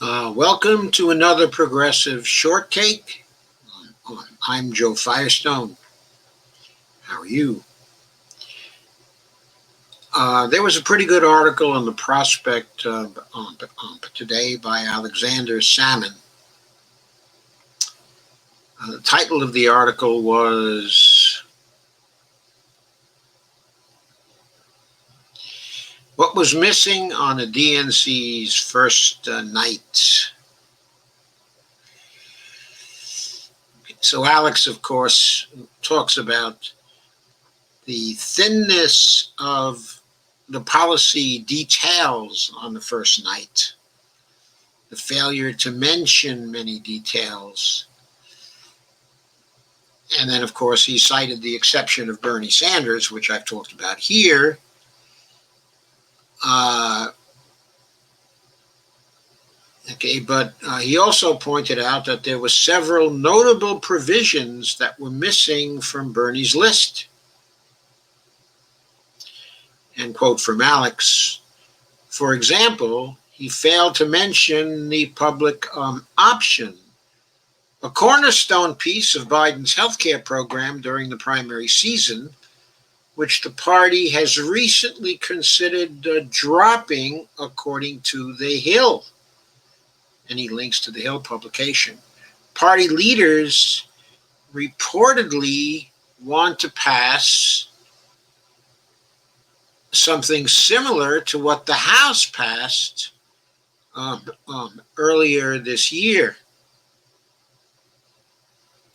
Welcome to another Progressive Short Take. I'm Joe Firestone. How are you? There was a pretty good article on the Prospect today by Alexander Salmon. The title of the article was "What Was Missing on the DNC's First Night." So Alex, of course, talks about the thinness of the policy details on the first night, the failure to mention many details. And then, of course, he cited the exception of Bernie Sanders, which I've talked about here. But he also pointed out that there were several notable provisions that were missing from Bernie's list. And quote from Alex, for example, he failed to mention the public option, a cornerstone piece of Biden's healthcare program during the primary season, which the party has recently considered dropping, according to The Hill. And he links to The Hill publication. Party leaders reportedly want to pass something similar to what the House passed earlier this year,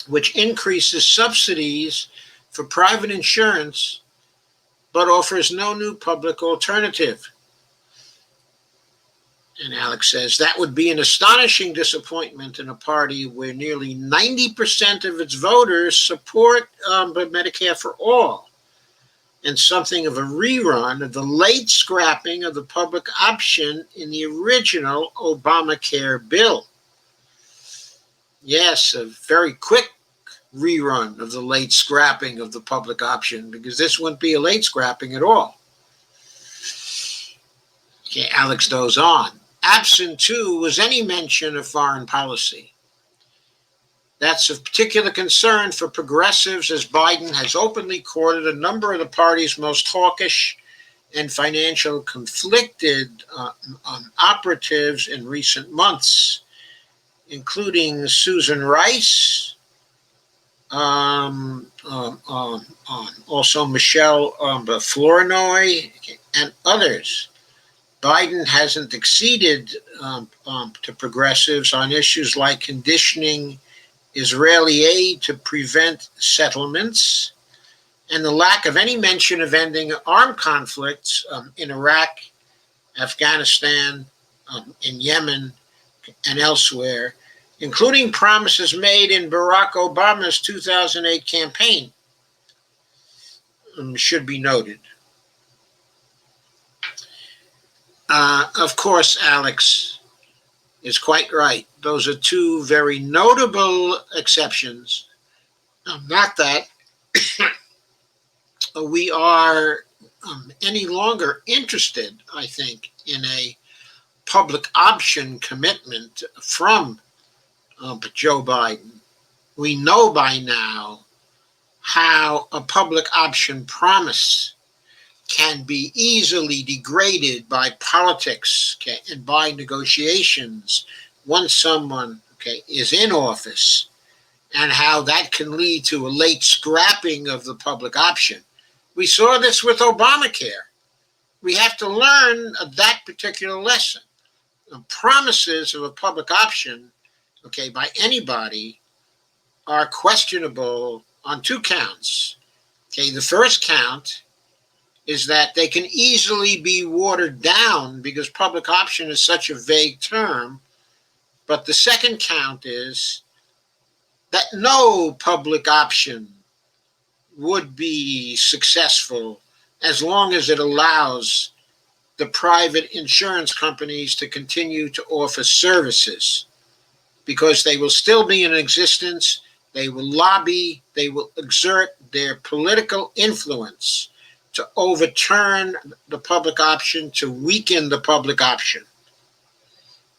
which increases subsidies for private insurance but offers no new public alternative. And Alex says that would be an astonishing disappointment in a party where nearly 90% of its voters support Medicare for all, and something of a rerun of the late scrapping of the public option in the original Obamacare bill. Yes, a very quick rerun of the late scrapping of the public option, because this wouldn't be a late scrapping at all. Okay, Alex goes on. Absent, too, was any mention of foreign policy. That's of particular concern for progressives, as Biden has openly courted a number of the party's most hawkish and financially conflicted operatives in recent months, including Susan Rice, also Michelle Flournoy, and others. Biden hasn't acceded to progressives on issues like conditioning Israeli aid to prevent settlements, and the lack of any mention of ending armed conflicts in Iraq, Afghanistan, in Yemen, and elsewhere, including promises made in Barack Obama's 2008 campaign, should be noted. Of course, Alex is quite right. Those are two very notable exceptions. Not that we are any longer interested, I think, in a public option commitment from Joe Biden. We know by now how a public option promise can be easily degraded by politics, and by negotiations once someone is in office, and how that can lead to a late scrapping of the public option. We saw this with Obamacare. We have to learn that particular lesson. Promises of a public option, by anybody, are questionable on two counts. The first count is that they can easily be watered down because public option is such a vague term. But the second count is that no public option would be successful as long as it allows the private insurance companies to continue to offer services, because they will still be in existence. They will lobby, they will exert their political influence to overturn the public option, to weaken the public option.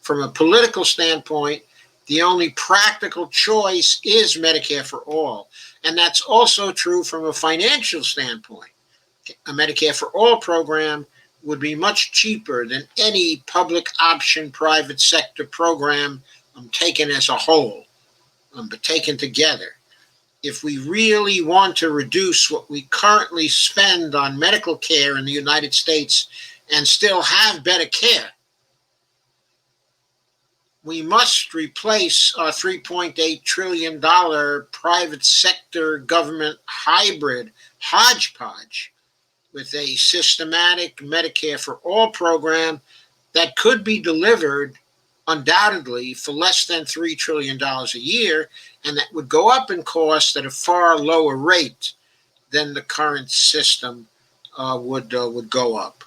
from a political standpoint, the only practical choice is Medicare for all. And that's also true from a financial standpoint. A Medicare for all program would be much cheaper than any public option private sector program taken as a whole, but taken together. If we really want to reduce what we currently spend on medical care in the United States and still have better care, we must replace our $3.8 trillion private sector government hybrid hodgepodge with a systematic Medicare for all program that could be delivered undoubtedly for less than $3 trillion a year, and that would go up in cost at a far lower rate than the current system would go up.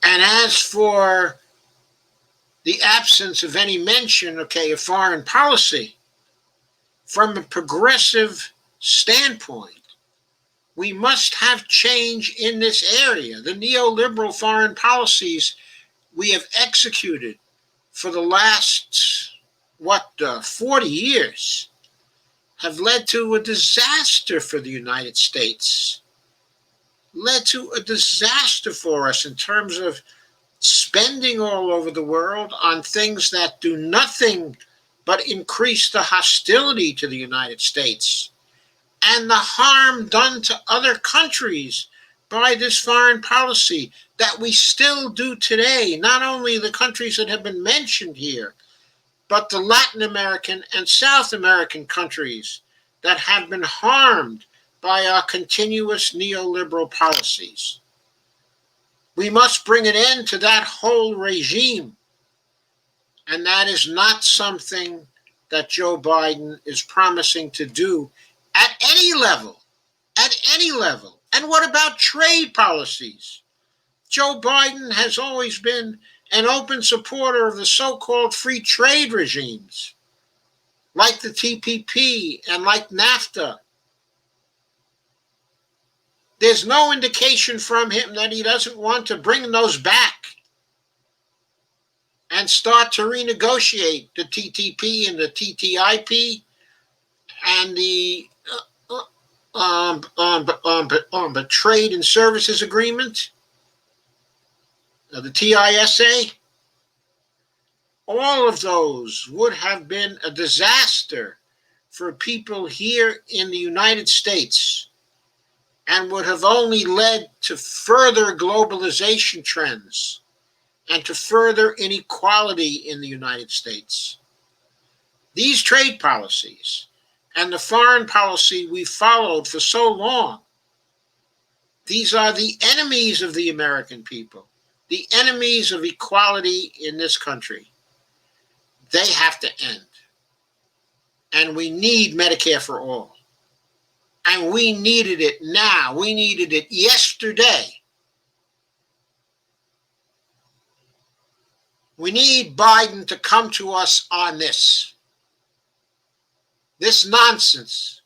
And as for the absence of any mention, of foreign policy, from a progressive standpoint, we must have change in this area. The neoliberal foreign policies we have executed for the last, 40 years have led to a disaster for the United States, led to a disaster for us in terms of spending all over the world on things that do nothing but increase the hostility to the United States and the harm done to other countries by this foreign policy that we still do today. Not only the countries that have been mentioned here, but the Latin American and South American countries that have been harmed by our continuous neoliberal policies. We must bring an end to that whole regime. And that is not something that Joe Biden is promising to do at any level. At any level. And what about trade policies? Joe Biden has always been an open supporter of the so-called free trade regimes, like the TPP and like NAFTA. There's no indication from him that he doesn't want to bring those back and start to renegotiate the TTP and the TTIP and the Trade and Services Agreement, the TISA. All of those would have been a disaster for people here in the United States and would have only led to further globalization trends and to further inequality in the United States. These trade policies and the foreign policy we followed for so long, these are the enemies of the American people, the enemies of equality in this country. They have to end. And we need Medicare for all. And we needed it now. We needed it yesterday. We need Biden to come to us on this. This nonsense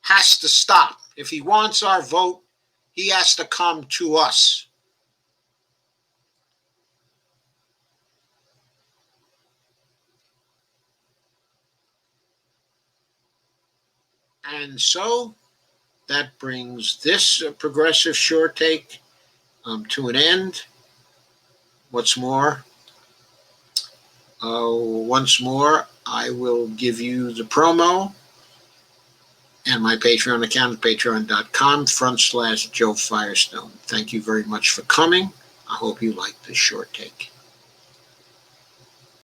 has to stop. If he wants our vote, he has to come to us. And so that brings this progressive short take to an end. Once more, I will give you the promo and my Patreon account, patreon.com/Joe Firestone. Thank you very much for coming. I hope you liked this short take.